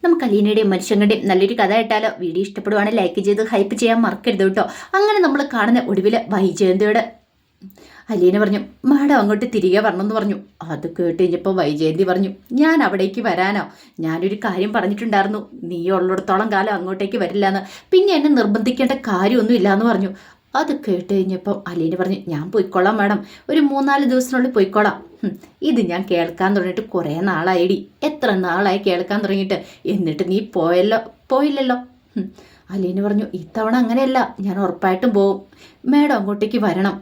നമുക്ക് അലീനയുടെയും മനുഷ്യങ്ങളുടെയും നല്ലൊരു കഥ ഇട്ടാലോ? വീഡിയോ ഇഷ്ടപ്പെടുവാണെങ്കിൽ ലൈക്ക് ചെയ്ത് ഹൈപ്പ് ചെയ്യാൻ മറക്കരുത് കേട്ടോ. അങ്ങനെ നമ്മൾ കാണുന്ന ഒടുവിൽ വൈജയന്തിയോട് അലീന പറഞ്ഞു, മാഡം അങ്ങോട്ട് തിരികെ വരണമെന്ന് പറഞ്ഞു. അത് കേട്ട് കഴിഞ്ഞപ്പോൾ വൈജയന്തി പറഞ്ഞു, ഞാൻ അവിടേക്ക് വരാനോ? ഞാനൊരു കാര്യം പറഞ്ഞിട്ടുണ്ടായിരുന്നു, നീ ഉള്ളിടത്തോളം കാലം അങ്ങോട്ടേക്ക് വരില്ല എന്ന്. പിന്നെ എന്നെ നിർബന്ധിക്കേണ്ട കാര്യമൊന്നും ഇല്ലയെന്ന് പറഞ്ഞു. അത് കേട്ട് കഴിഞ്ഞപ്പം അലീന പറഞ്ഞു, ഞാൻ പോയിക്കോളാം മാഡം, ഒരു 3-4 ദിവസത്തിനുള്ളിൽ പോയിക്കോളാം. ഇത് ഞാൻ കേൾക്കാൻ തുടങ്ങിയിട്ട് കുറേ നാളായിടി. എത്ര നാളായി കേൾക്കാൻ തുടങ്ങിയിട്ട്, എന്നിട്ട് നീ പോയില്ലല്ലോ. അലീന പറഞ്ഞു, ഇത്തവണ അങ്ങനെയല്ല, ഞാൻ ഉറപ്പായിട്ടും പോവും. മാഡം അങ്ങോട്ടേക്ക് വരണം.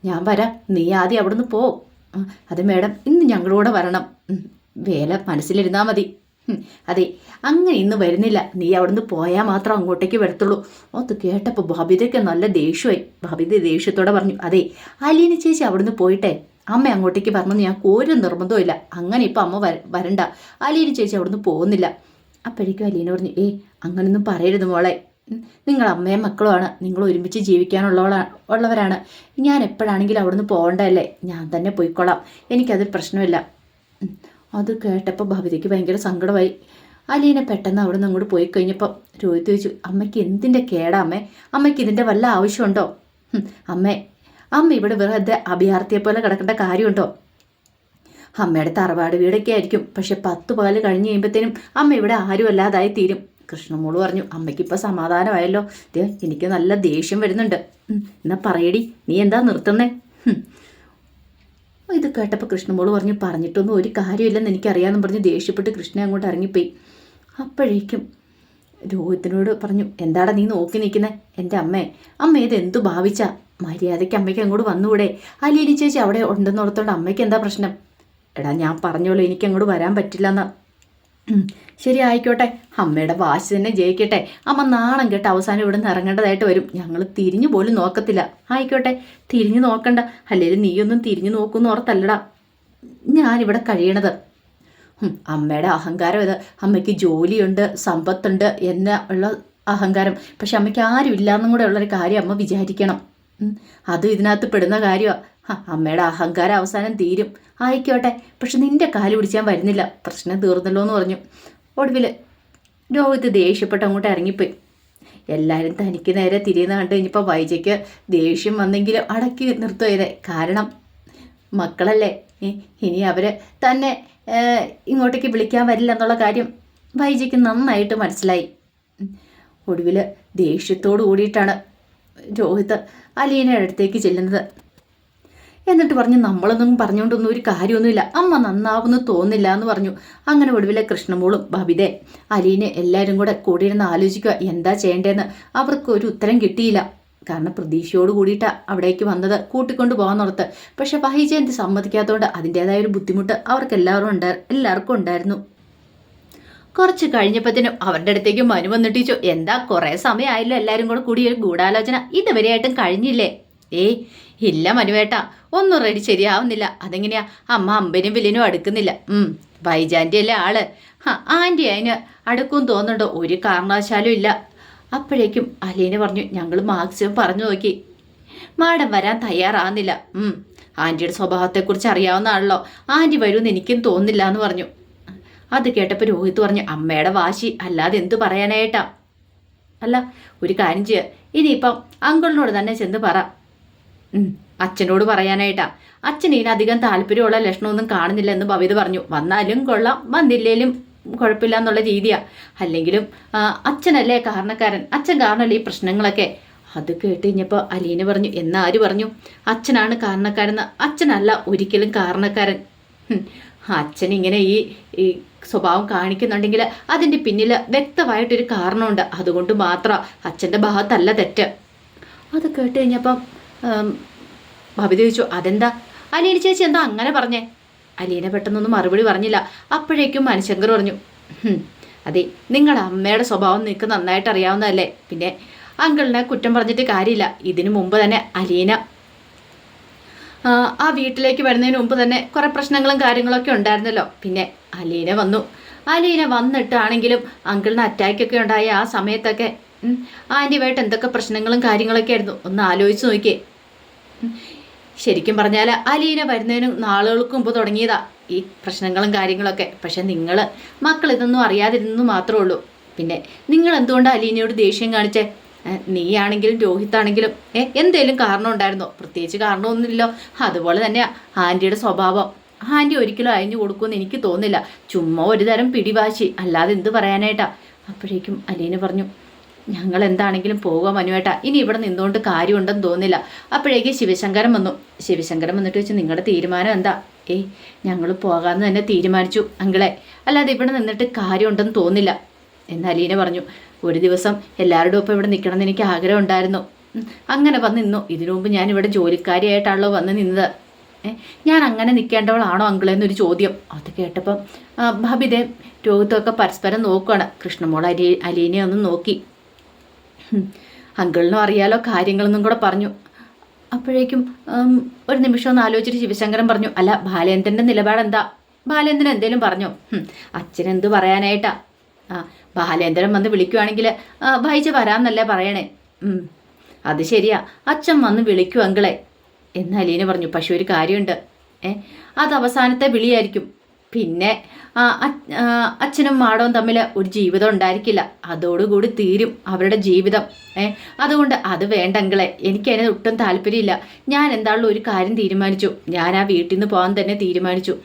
ഞാൻ വരാം, നീ ആദ്യം അവിടുന്ന് പോ. അതെ മാഡം, ഇന്ന് ഞങ്ങളൂടെ വരണം. വേല മനസ്സിലിരുന്നാൽ മതി. അതെ, അങ്ങനെ ഇന്ന് വരുന്നില്ല, നീ അവിടുന്ന് പോയാൽ മാത്രം അങ്ങോട്ടേക്ക് വരത്തുള്ളൂ. അത് കേട്ടപ്പോൾ ബബിതയ്ക്ക് നല്ല ദേഷ്യമായി. ബബിത ദേഷ്യത്തോടെ പറഞ്ഞു, അതെ അലീന ചേച്ചി അവിടുന്ന് പോയിട്ടെ അമ്മ അങ്ങോട്ടേക്ക് വരണമെന്ന് ഞങ്ങൾക്ക് ഒരു നിർബന്ധവും ഇല്ല. അങ്ങനെ ഇപ്പം അമ്മ വരണ്ട, അലീന ചേച്ചി അവിടുന്ന് പോകുന്നില്ല. അപ്പോഴേക്കും അലീന പറഞ്ഞു, അങ്ങനൊന്നും പറയരുത് മോളെ, നിങ്ങൾ അമ്മയും മക്കളുമാണ്, നിങ്ങൾ ഒരുമിച്ച് ജീവിക്കാനുള്ളവരാണ്. ഞാൻ എപ്പോഴാണെങ്കിലും അവിടുന്ന് പോകണ്ടല്ലേ, ഞാൻ തന്നെ പോയിക്കോളാം, എനിക്കതൊരു പ്രശ്നമില്ല. അത് കേട്ടപ്പോൾ ഭവിതയ്ക്ക് ഭയങ്കര സങ്കടമായി. അലീന പെട്ടെന്ന് അവിടെ നിന്ന് അങ്ങോട്ട് പോയി കഴിഞ്ഞപ്പോൾ രോഹിത് ചോദിച്ചു, അമ്മയ്ക്ക് എന്തിൻ്റെ കേടാ അമ്മേ? അമ്മയ്ക്ക് ഇതിൻ്റെ വല്ല ആവശ്യമുണ്ടോ? അമ്മ ഇവിടെ വെറുതെ അഭയാർത്ഥിയെ പോലെ കിടക്കേണ്ട കാര്യമുണ്ടോ? അമ്മയുടെ തറവാട് വീടൊക്കെ ആയിരിക്കും, പക്ഷെ 10 പകൽ കഴിഞ്ഞ് കഴിയുമ്പോഴത്തേനും അമ്മ ഇവിടെ ആരും അല്ലാതായി തീരും. കൃഷ്ണമോള് പറഞ്ഞു, അമ്മയ്ക്കിപ്പോൾ സമാധാനമായല്ലോ. എനിക്ക് നല്ല ദേഷ്യം വരുന്നുണ്ട്. എന്നാ പറയടി, നീ എന്താ നിർത്തുന്നേ? ഇത് കേട്ടപ്പോൾ കൃഷ്ണമോള് പറഞ്ഞിട്ടൊന്നും ഒരു കാര്യമില്ലെന്ന് എനിക്കറിയാമെന്ന് പറഞ്ഞ് ദേഷ്യപ്പെട്ട് കൃഷ്ണനെ അങ്ങോട്ട് ഇറങ്ങിപ്പോയി. അപ്പോഴേക്കും രോഹിത്തിനോട് പറഞ്ഞു, എന്താടാ നീ നോക്കി നിൽക്കുന്നത്? എൻ്റെ അമ്മ ഇതെന്തു ഭാവിച്ചാ? മര്യാദയ്ക്ക് അമ്മയ്ക്ക് അങ്ങോട്ട് വന്നുകൂടെ? അലീന ചേച്ചി അവിടെ ഉണ്ടെന്നോർത്തോണ്ട് അമ്മയ്ക്ക് എന്താ പ്രശ്നം? എടാ ഞാൻ പറഞ്ഞോളൂ, എനിക്ക് അങ്ങോട്ട് വരാൻ പറ്റില്ലെന്ന്. ശരി ആയിക്കോട്ടെ, അമ്മയുടെ വാശി തന്നെ ജയിക്കട്ടെ. അമ്മ നാണം കേട്ട് അവസാനം ഇവിടെ നിന്ന് ഇറങ്ങേണ്ടതായിട്ട് വരും. ഞങ്ങൾ തിരിഞ്ഞു പോലും നോക്കത്തില്ല. ആയിക്കോട്ടെ, തിരിഞ്ഞു നോക്കണ്ട. അല്ലെങ്കിൽ നീയൊന്നും തിരിഞ്ഞു നോക്കുന്ന ഓർത്തല്ലടാ ഞാനിവിടെ കഴിയണത്. അമ്മയുടെ അഹങ്കാരം ഇത്. അമ്മയ്ക്ക് ജോലിയുണ്ട്, സമ്പത്തുണ്ട് എന്ന ഉള്ള അഹങ്കാരം. പക്ഷെ അമ്മയ്ക്ക് ആരും ഇല്ലാന്നും കൂടെ ഉള്ളൊരു കാര്യം അമ്മ വിചാരിക്കണം. അതും ഇതിനകത്ത് പെടുന്ന കാര്യമാണ്. അമ്മയുടെ അഹങ്കാരം അവസാനം തീരും. ആയിക്കോട്ടെ, പക്ഷെ നിന്റെ കാല് പിടിച്ചാൻ വരുന്നില്ല, പ്രശ്നം തീർന്നല്ലോ എന്ന് പറഞ്ഞു. ഒടുവിൽ രോഹിത് ദേഷ്യപ്പെട്ട് അങ്ങോട്ട് ഇറങ്ങിപ്പോയി. എല്ലാവരും തനിക്ക് നേരെ തിരിയുന്ന കണ്ടു കഴിഞ്ഞപ്പോൾ വൈജയ്ക്ക് ദേഷ്യം വന്നെങ്കിലും അടക്കി നിർത്തുകയത്. കാരണം മക്കളല്ലേ, ഇനി അവർ തന്നെ ഇങ്ങോട്ടേക്ക് വിളിക്കാൻ വരില്ല എന്നുള്ള കാര്യം വൈജയ്ക്ക് നന്നായിട്ട് മനസ്സിലായി. ഒടുവിൽ ദേഷ്യത്തോടു കൂടിയിട്ടാണ് രോഹിത് അലീനയുടെ അടുത്തേക്ക് ചെല്ലുന്നത്. എന്നിട്ട് പറഞ്ഞു, നമ്മളൊന്നും പറഞ്ഞുകൊണ്ടൊന്നും ഒരു കാര്യമൊന്നുമില്ല, അമ്മ നന്നാവുമെന്ന് തോന്നില്ല എന്ന് പറഞ്ഞു. അങ്ങനെ ഒടുവിലെ കൃഷ്ണമോളും ബബിതെ അലീനെ എല്ലാവരും കൂടെ കൂടിയിരുന്ന് ആലോചിക്കുക എന്താ ചെയ്യേണ്ടതെന്ന്. അവർക്ക് ഒരു ഉത്തരം കിട്ടിയില്ല. കാരണം പ്രതീക്ഷയോട് കൂടിയിട്ടാണ് അവിടേക്ക് വന്നത്, കൂട്ടിക്കൊണ്ട് പോകാമെന്നോർത്ത്. പക്ഷെ വൈജയന്തി സമ്മതിക്കാത്തതുകൊണ്ട് അതിൻ്റെതായ ഒരു ബുദ്ധിമുട്ട് അവർക്ക് എല്ലാവർക്കും ഉണ്ടായിരുന്നു. കുറച്ച് കഴിഞ്ഞപ്പോഴത്തേനും അവരുടെ അടുത്തേക്ക് മനു വന്നിട്ടിച്ചു, എന്താ കുറേ സമയമായല്ലോ എല്ലാവരും കൂടെ കൂടി ഒരു ഗൂഢാലോചന, ഇതുവരെയായിട്ടും കഴിഞ്ഞില്ലേ? ഇല്ല മനുവേട്ടാ, ഒന്നും റെഡി ശരിയാവുന്നില്ല. അതെങ്ങനെയാ? അമ്മ അമ്പനും വില്ലിനും അടുക്കുന്നില്ല. വൈജാൻ്റെ അല്ലേ ആള്. ആൻറ്റി അതിന് അടുക്കും തോന്നുന്നുണ്ടോ? ഒരു കാരണവശാലും ഇല്ല. അപ്പോഴേക്കും അലീന പറഞ്ഞു, ഞങ്ങൾ മാക്സിമം പറഞ്ഞു നോക്കി, മാഡം വരാൻ തയ്യാറാകുന്നില്ല. ആൻറ്റിയുടെ സ്വഭാവത്തെക്കുറിച്ച് അറിയാവുന്ന ആണല്ലോ, ആൻറ്റി വരുമെന്ന് എനിക്കും തോന്നുന്നില്ല എന്ന് പറഞ്ഞു. അത് കേട്ടപ്പോൾ രോഹിത് പറഞ്ഞു, അമ്മയുടെ വാശി അല്ലാതെ എന്തു പറയാനായിട്ടാ? അല്ല, ഒരു കാര്യം ചെയ്യുക, ഇനിയിപ്പം അങ്കിളിനോട് തന്നെ ചെന്ന് പറ. അച്ഛനോട് പറയാനായിട്ടാ. അച്ഛൻ ഇതിനധികം താല്പര്യമുള്ള ലക്ഷണമൊന്നും കാണുന്നില്ല എന്ന് ഭവിത പറഞ്ഞു. വന്നാലും കൊള്ളാം, വന്നില്ലേലും കുഴപ്പമില്ല എന്നുള്ള രീതിയാ. അല്ലെങ്കിലും അച്ഛനല്ലേ കാരണക്കാരൻ, അച്ഛൻ കാരണമല്ലേ ഈ പ്രശ്നങ്ങളൊക്കെ. അത് കേട്ട് കഴിഞ്ഞപ്പോൾ അലീന പറഞ്ഞു, എന്നാര് പറഞ്ഞു അച്ഛനാണ് കാരണക്കാരെന്ന്? അച്ഛനല്ല ഒരിക്കലും കാരണക്കാരൻ. അച്ഛൻ ഇങ്ങനെ ഈ സ്വഭാവം കാണിക്കുന്നുണ്ടെങ്കിൽ അതിൻ്റെ പിന്നിൽ വ്യക്തമായിട്ടൊരു കാരണമുണ്ട്. അതുകൊണ്ട് മാത്രം അച്ഛൻ്റെ ഭാഗത്തല്ല തെറ്റ്. അത് കേട്ട് കഴിഞ്ഞപ്പം ഭവിത ചോദിച്ചു, അതെന്താ അലീന ചേച്ചി എന്താ അങ്ങനെ പറഞ്ഞേ? അലീന പെട്ടെന്നൊന്നും മറുപടി പറഞ്ഞില്ല. അപ്പോഴേക്കും മനുശങ്കർ പറഞ്ഞു, അതെ, നിങ്ങളുടെ അമ്മയുടെ സ്വഭാവം നിങ്ങൾക്ക് നന്നായിട്ട് അറിയാവുന്നതല്ലേ, പിന്നെ അങ്കിളിനെ കുറ്റം പറഞ്ഞിട്ട് കാര്യമില്ല. ഇതിനു മുമ്പ് തന്നെ അലീന ആ വീട്ടിലേക്ക് വരുന്നതിന് മുമ്പ് തന്നെ കുറേ പ്രശ്നങ്ങളും കാര്യങ്ങളൊക്കെ ഉണ്ടായിരുന്നല്ലോ. പിന്നെ അലീന വന്നിട്ടാണെങ്കിലും അങ്കിളിന് അറ്റാക്കൊക്കെ ഉണ്ടായ ആ സമയത്തൊക്കെ ആൻറ്റിയുമായിട്ട് എന്തൊക്കെ പ്രശ്നങ്ങളും കാര്യങ്ങളൊക്കെ ആയിരുന്നു. ഒന്ന് ആലോചിച്ച് നോക്കിയേ. ശരിക്കും പറഞ്ഞാൽ അലീന വരുന്നതിന് നാളുകൾക്ക് മുമ്പ് തുടങ്ങിയതാ ഈ പ്രശ്നങ്ങളും കാര്യങ്ങളൊക്കെ. പക്ഷെ മക്കൾ ഇതൊന്നും അറിയാതിരുന്നു മാത്രമേ ഉള്ളൂ. പിന്നെ നിങ്ങൾ എന്തുകൊണ്ടാണ് അലീനയോട് ദേഷ്യം കാണിച്ചേ? നീയാണെങ്കിലും രോഹിത്താണെങ്കിലും എന്തേലും കാരണം ഉണ്ടായിരുന്നോ? പ്രത്യേകിച്ച് കാരണമൊന്നുമില്ലല്ലോ. അതുപോലെ തന്നെയാ ആൻറ്റിയുടെ സ്വഭാവം. ആൻറ്റി ഒരിക്കലും അയഞ്ഞു കൊടുക്കുമെന്ന് എനിക്ക് തോന്നില്ല. ചുമ്മാ ഒരു തരം പിടിവാശി, അല്ലാതെ എന്ത് പറയാനായിട്ടാ. അപ്പോഴേക്കും അലീന പറഞ്ഞു, ഞങ്ങൾ എന്താണെങ്കിലും പോകാം മനുവേട്ടാ, ഇനി ഇവിടെ നിന്നുകൊണ്ട് കാര്യമുണ്ടെന്ന് തോന്നില്ല. അപ്പോഴേക്ക് ശിവശങ്കരൻ വന്നു. ശിവശങ്കരൻ വന്നിട്ട് വെച്ച്, നിങ്ങളുടെ തീരുമാനം എന്താ? ഞങ്ങൾ പോകാമെന്ന് തന്നെ തീരുമാനിച്ചു അങ്കിളെ, അല്ലാതെ ഇവിടെ നിന്നിട്ട് കാര്യമുണ്ടെന്ന് തോന്നില്ല എന്ന് അലീന പറഞ്ഞു. ഒരു ദിവസം എല്ലാവരുടെ ഒപ്പം ഇവിടെ നിൽക്കണമെന്ന് എനിക്ക് ആഗ്രഹം ഉണ്ടായിരുന്നു. അങ്ങനെ വന്ന് നിന്നു. ഇതിനു മുമ്പ് ഞാനിവിടെ ജോലിക്കാരിയായിട്ടാണല്ലോ വന്ന് നിന്നത്. ഞാൻ അങ്ങനെ നിൽക്കേണ്ടവളാണോ അങ്കിളെന്നൊരു ചോദ്യം. അത് കേട്ടപ്പം ഭാബിതേ രോഹിത്തൊക്കെ പരസ്പരം നോക്കുകയാണ്. കൃഷ്ണമോൾ അലീനെ ഒന്ന് നോക്കി. അങ്കിളിനും അറിയാലോ കാര്യങ്ങളെന്നും കൂടെ പറഞ്ഞു. അപ്പോഴേക്കും ഒരു നിമിഷം ഒന്ന് ആലോചിച്ചിട്ട് ശിവശങ്കരൻ പറഞ്ഞു, അല്ല ബാലേന്ദ്രൻ്റെ നിലപാടെന്താ? ബാലേന്ദ്രൻ എന്തേലും പറഞ്ഞോ? അച്ഛനെന്ത് പറയാനായിട്ടാ? ബാലേന്ദ്രൻ വന്ന് വിളിക്കുവാണെങ്കിൽ ഭായിച്ച വരാമെന്നല്ലേ പറയണേ. അത് ശരിയാ, അച്ഛൻ വന്ന് വിളിക്കൂ അങ്കിളെ എന്ന് അലീന പറഞ്ഞു. പക്ഷെ ഒരു കാര്യമുണ്ട്, അത് അവസാനത്തെ വിളിയായിരിക്കും. പിന്നെ അച്ഛനും മാടവും തമ്മിൽ ഒരു ജീവിതം ഉണ്ടായിരിക്കില്ല. അതോടുകൂടി തീരും അവരുടെ ജീവിതം. അതുകൊണ്ട് അത് വേണ്ടെങ്കിലേ, എനിക്കതിന് ഒട്ടും താല്പര്യമില്ല. ഞാൻ എന്താണല്ലോ ഒരു കാര്യം തീരുമാനിച്ചു. ഞാൻ ആ വീട്ടിൽ നിന്ന് പോകാൻ തന്നെ തീരുമാനിച്ചു.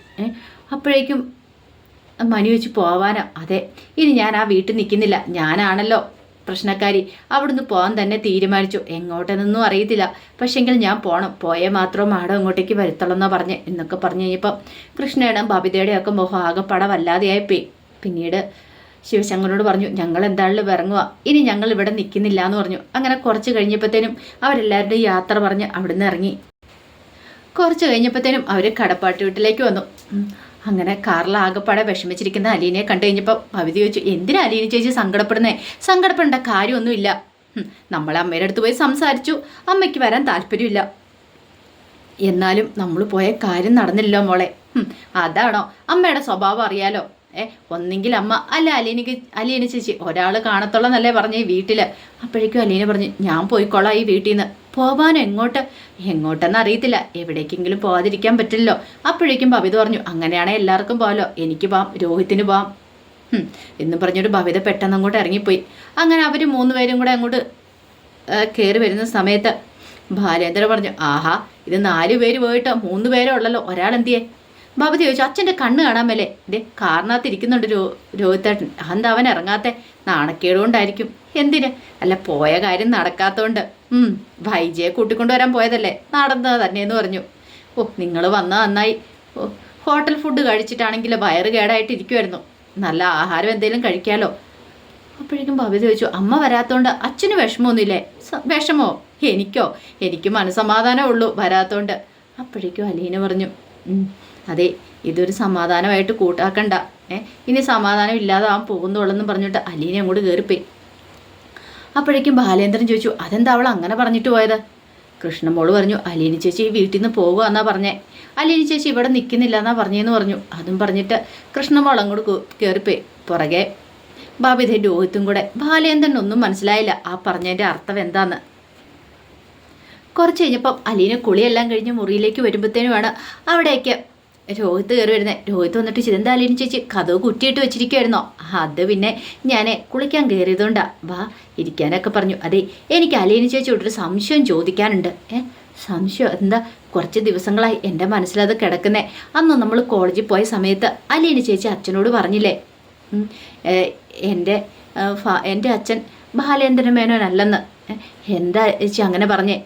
അപ്പോഴേക്കും മനു വെച്ച് പോവാനാ? അതെ, ഇനി ഞാൻ ആ വീട്ടിൽ നിൽക്കുന്നില്ല. ഞാനാണല്ലോ പ്രശ്നക്കാരി. അവിടുന്ന് പോകാൻ തന്നെ തീരുമാനിച്ചു. എങ്ങോട്ടെന്നൊന്നും അറിയത്തില്ല, പക്ഷെങ്കിൽ ഞാൻ പോകണം. പോയേ മാത്രം മാഡം ഇങ്ങോട്ടേക്ക് വരുത്തുള്ളൂ പറഞ്ഞ് എന്നൊക്കെ പറഞ്ഞു കഴിഞ്ഞപ്പം കൃഷ്ണയുടെയും ബബിതയുടെയും ഒക്കെ മുഖം ആകെപ്പാടെ വല്ലാതെയായിപ്പോയി. പിന്നീട് ശിവശങ്കരനോട് പറഞ്ഞു, ഞങ്ങൾ എന്തായാലും ഇറങ്ങുക, ഇനി ഞങ്ങൾ ഇവിടെ നിൽക്കുന്നില്ല എന്ന് പറഞ്ഞു. അങ്ങനെ കുറച്ച് കഴിഞ്ഞപ്പോഴത്തേനും അവരെല്ലാവരുടെയും യാത്ര പറഞ്ഞ് അവിടുന്ന് ഇറങ്ങി. കുറച്ച് കഴിഞ്ഞപ്പോഴത്തേനും അവർ കടപ്പാട്ട് വീട്ടിലേക്ക് വന്നു. അങ്ങനെ കാറിൽ ആകെപ്പാടെ വിഷമിച്ചിരിക്കുന്ന അലീനയെ കണ്ടു കഴിഞ്ഞപ്പോൾ ഭവിതി ചോദിച്ചു, എന്തിനാ അലീന ചേച്ചി സങ്കടപ്പെടുന്നേ? സങ്കടപ്പെടേണ്ട കാര്യമൊന്നുമില്ല. നമ്മളെ അമ്മയുടെ അടുത്ത് പോയി സംസാരിച്ചു, അമ്മയ്ക്ക് വരാൻ താല്പര്യമില്ല. എന്നാലും നമ്മൾ പോയ കാര്യം നടന്നില്ലല്ലോ മോളെ. അതാണോ? അമ്മയുടെ സ്വഭാവം അറിയാലോ. ഒന്നെങ്കിൽ അമ്മ, അല്ല അലീന ചേച്ചി, ഒരാൾ കാണത്തുള്ളന്നല്ലേ പറഞ്ഞ ഈ വീട്ടിൽ. അപ്പോഴേക്കും അലീന പറഞ്ഞു, ഞാൻ പോയിക്കോളാം ഈ വീട്ടിൽ നിന്ന്. പോവാൻ എങ്ങോട്ടെന്ന് അറിയത്തില്ല, എവിടേക്കെങ്കിലും പോകാതിരിക്കാൻ പറ്റില്ലല്ലോ. അപ്പോഴേക്കും ഭവിത പറഞ്ഞു, അങ്ങനെയാണെങ്കിൽ എല്ലാവർക്കും പോകാമല്ലോ, എനിക്ക് പോവാം, രോഹിത്തിന് പോവാം എന്ന് പറഞ്ഞൊരു ഭവിത പെട്ടെന്ന് അങ്ങോട്ട് ഇറങ്ങിപ്പോയി. അങ്ങനെ അവർ 3 പേരും കൂടെ അങ്ങോട്ട് കയറി വരുന്ന സമയത്ത് ബാലേന്ദ്രൻ പറഞ്ഞു, ആഹാ, ഇത് 4 പേര് പോയിട്ട് 3 പേരേ ഉള്ളല്ലോ, ഒരാളെന്തിയേ? ഭവിത ചോദിച്ചു, അച്ഛൻ്റെ കണ്ണ് കാണാൻ മേലേ? കാറിനകത്ത് ഇരിക്കുന്നുണ്ട് രോഹിത്തേട്ടൻ. അതെന്താ അവൻ ഇറങ്ങാത്തെ? നാണക്കേടുകൊണ്ടായിരിക്കും. എന്തിന്? അല്ല, പോയ കാര്യം നടക്കാത്തതുകൊണ്ട്. ഭൈജിയെ കൂട്ടിക്കൊണ്ടുവരാൻ പോയതല്ലേ, നടന്നത് തന്നെയെന്ന് പറഞ്ഞു. നിങ്ങൾ വന്നാൽ നന്നായി. ഹോട്ടൽ ഫുഡ് കഴിച്ചിട്ടാണെങ്കിൽ വയറ് കേടായിട്ടിരിക്കുമായിരുന്നു. നല്ല ആഹാരം എന്തെങ്കിലും കഴിക്കാമല്ലോ. അപ്പോഴേക്കും ഭവിത ചോദിച്ചു, അമ്മ വരാത്തോണ്ട് അച്ഛന് വിഷമമൊന്നുമില്ലേ? വിഷമോ? എനിക്ക് മനസ്സമാധാനമേ ഉള്ളൂ വരാത്തോണ്ട്. അപ്പോഴേക്കും അലീന പറഞ്ഞു, അതെ, ഇതൊരു സമാധാനമായിട്ട് കൂട്ടാക്കണ്ട. ഇനി സമാധാനം ഇല്ലാതാവാൻ പോകുന്നുള്ളെന്ന് പറഞ്ഞിട്ട് അലീന അങ്ങോട്ട് കയറിപ്പോയി. അപ്പോഴേക്കും ബാലേന്ദ്രൻ ചോദിച്ചു, അതെന്താ അവൾ അങ്ങനെ പറഞ്ഞിട്ട് പോയത്? കൃഷ്ണമോള് പറഞ്ഞു, അലീന ചേച്ചി ഈ വീട്ടിൽ നിന്ന് പോകുക എന്നാ പറഞ്ഞേ. അലീന ചേച്ചി ഇവിടെ നിൽക്കുന്നില്ല എന്നാ പറഞ്ഞേന്ന് പറഞ്ഞു. അതും പറഞ്ഞിട്ട് കൃഷ്ണമോൾ അങ്ങോട്ട് കയറിപ്പോയി. പുറകെ ബാബിതയും രോഹിത്തും കൂടെ. ബാലേന്ദ്രൻ ഒന്നും മനസ്സിലായില്ല ആ പറഞ്ഞതിൻ്റെ അർത്ഥം എന്താന്ന്. കുറച്ച് കഴിഞ്ഞപ്പം അലീന കുളിയെല്ലാം കഴിഞ്ഞ് മുറിയിലേക്ക് വരുമ്പോഴത്തേനുമാണ് അവിടേക്ക് രോഹിത്ത് കയറി വരുന്നത്. രോഹിത്ത് വന്നിട്ട്, ചിതെന്താ അലീന ചേച്ചി കഥവ് കുറ്റിയിട്ട് വെച്ചിരിക്കുമായിരുന്നോ? അത് പിന്നെ ഞാൻ കുളിക്കാൻ കയറിയതുകൊണ്ടാ, വാ ഇരിക്കാനൊക്കെ പറഞ്ഞു. അതെ, എനിക്ക് അലീന ചേച്ചിയോടൊരു സംശയം ചോദിക്കാനുണ്ട്. സംശയം എന്താ? കുറച്ച് ദിവസങ്ങളായി എൻ്റെ മനസ്സിലത് കിടക്കുന്നേ. അന്ന് നമ്മൾ കോളേജിൽ പോയ സമയത്ത് അലീന ചേച്ചി അച്ഛനോട് പറഞ്ഞില്ലേ, എൻ്റെ അച്ഛൻ ബാലേന്ദ്രൻ മേനോനല്ലെന്ന്. എന്താ ചേച്ചി അങ്ങനെ പറഞ്ഞേ?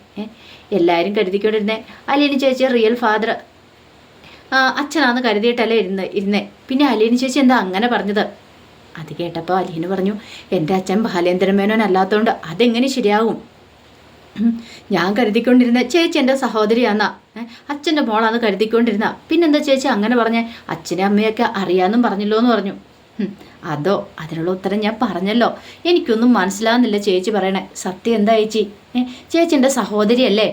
എല്ലാവരും കരുതിക്കൊണ്ടിരുന്നേ അലീന ചേച്ചി റിയൽ ഫാദർ അച്ഛനാന്ന് കരുതിയിട്ടല്ലേ ഇരുന്നേ. പിന്നെ അലീന ചേച്ചി എന്താ അങ്ങനെ പറഞ്ഞത്? അത് കേട്ടപ്പോൾ അലീന പറഞ്ഞു, എൻ്റെ അച്ഛൻ ബാലേന്ദ്രൻ മേനോൻ അല്ലാത്തതുകൊണ്ട് അതെങ്ങനെ ശരിയാകും? ഞാൻ കരുതിക്കൊണ്ടിരുന്ന ചേച്ചി എൻ്റെ സഹോദരിയാന്നാ, അച്ഛൻ്റെ മോളാന്ന് കരുതിക്കൊണ്ടിരുന്ന. പിന്നെന്താ ചേച്ചി അങ്ങനെ പറഞ്ഞേ? അച്ഛനെ അമ്മയൊക്കെ അറിയാമെന്നും പറഞ്ഞല്ലോ എന്ന് പറഞ്ഞു. അതോ? അതിനുള്ള ഉത്തരം ഞാൻ പറഞ്ഞല്ലോ. എനിക്കൊന്നും മനസ്സിലാകുന്നില്ല ചേച്ചി പറയണേ. സത്യം എന്താ ചേച്ചി? ചേച്ചി എൻ്റെ സഹോദരിയല്ലേ?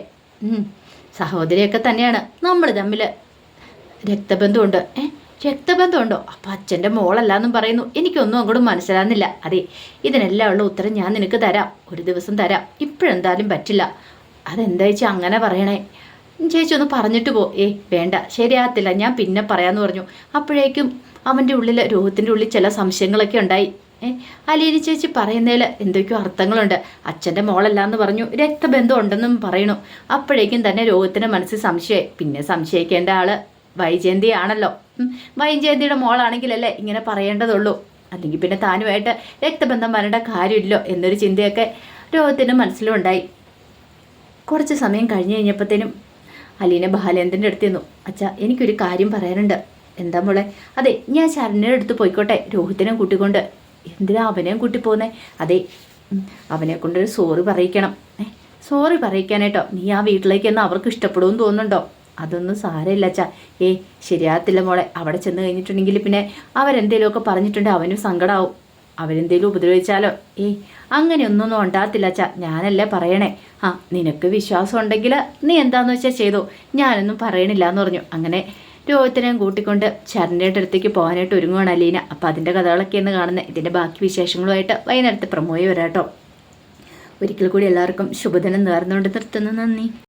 സഹോദരിയൊക്കെ തന്നെയാണ്. നമ്മൾ തമ്മിൽ രക്തബന്ധമുണ്ട്. രക്തബന്ധമുണ്ടോ? അപ്പം അച്ഛൻ്റെ മോളല്ലാന്നും പറയുന്നു. എനിക്കൊന്നും അങ്ങോട്ട് മനസ്സിലാകുന്നില്ല. അതെ, ഇതിനെല്ലാം ഉള്ള ഉത്തരം ഞാൻ നിനക്ക് തരാം, ഒരു ദിവസം തരാം. ഇപ്പോഴെന്തായാലും പറ്റില്ല. അതെന്താ ചേച്ചി അങ്ങനെ പറയണേ? ചേച്ചി ഒന്ന് പറഞ്ഞിട്ട് പോ. വേണ്ട, ശരിയാകത്തില്ല, ഞാൻ പിന്നെ പറയാമെന്ന് പറഞ്ഞു. അപ്പോഴേക്കും അവൻ്റെ ഉള്ളിൽ, രോഹിത്തിൻ്റെ ഉള്ളിൽ ചില സംശയങ്ങളൊക്കെ ഉണ്ടായി. അലീന ചേച്ചി പറയുന്നതിൽ എന്തൊക്കെയോ അർത്ഥങ്ങളുണ്ട്. അച്ഛൻ്റെ മോളല്ലാന്ന് പറഞ്ഞു, രക്തബന്ധം ഉണ്ടെന്നും പറയണു. അപ്പോഴേക്കും തന്നെ രോഹിത്തിൻ്റെ മനസ്സിൽ സംശയമായി. പിന്നെ സംശയിക്കേണ്ട ആള് വൈജയന്തിയാണല്ലോ. വൈജയന്തിയുടെ മോളാണെങ്കിലല്ലേ ഇങ്ങനെ പറയേണ്ടതുള്ളൂ, അല്ലെങ്കിൽ പിന്നെ താനുമായിട്ട് രക്തബന്ധം വരേണ്ട കാര്യമില്ലോ എന്നൊരു ചിന്തയൊക്കെ രോഹിത്തിൻ്റെ മനസ്സിലുണ്ടായി. കുറച്ച് സമയം കഴിഞ്ഞ് കഴിഞ്ഞപ്പോഴത്തേനും അലീന ബാലേന്ദ്രൻ്റെ അടുത്ത് ചെന്നു. അച്ഛാ, എനിക്കൊരു കാര്യം പറയാനുണ്ട്. എന്താ മോളെ? അതെ, ഞാൻ ശരണ്യയുടെ അടുത്ത് പോയിക്കോട്ടെ രോഹിത്തിനെ കൂട്ടിക്കൊണ്ട്? എന്തിനാ അവനെയും കൂട്ടി പോകുന്നേ? അതെ, അവനെ കൊണ്ടൊരു സോറി പറയിക്കണം. സോറി പറയിക്കാനായിട്ടോ? നീ ആ വീട്ടിലേക്ക് എന്ന് അവർക്ക് ഇഷ്ടപ്പെടുമെന്ന് തോന്നുന്നുണ്ടോ? അതൊന്നും സാരമില്ല അച്ഛാ. ശരിയാകത്തില്ല മോളെ. അവിടെ ചെന്ന് കഴിഞ്ഞിട്ടുണ്ടെങ്കിൽ പിന്നെ അവരെന്തേലുമൊക്കെ പറഞ്ഞിട്ടുണ്ട്, അവനും സങ്കടമാവും. അവരെന്തേലും ഉപദ്രവിച്ചാലോ? അങ്ങനെയൊന്നും ഉണ്ടാകത്തില്ല അച്ഛാ, ഞാനല്ലേ പറയണേ. നിനക്ക് വിശ്വാസം ഉണ്ടെങ്കിൽ നീ എന്താന്ന് വെച്ചാൽ ചെയ്തോ, ഞാനൊന്നും പറയണില്ല എന്ന് പറഞ്ഞു. അങ്ങനെ രോഹിത്തിനെയും കൂട്ടിക്കൊണ്ട് ശരണ്യയുടെ അടുത്തേക്ക് പോകാനായിട്ട് ഒരുങ്ങുവാണ് അലീന. അപ്പോൾ അതിൻ്റെ കഥകളൊക്കെയാണ് കാണുന്നത്. ഇതിൻ്റെ ബാക്കി വിശേഷങ്ങളുമായിട്ട് വൈകുന്നേരത്തെ പ്രമോയി വരാട്ടോ. ഒരിക്കൽ കൂടി എല്ലാവർക്കും ശുഭദിനം നേർന്നുകൊണ്ട് നിർത്തുന്നു. നന്ദി.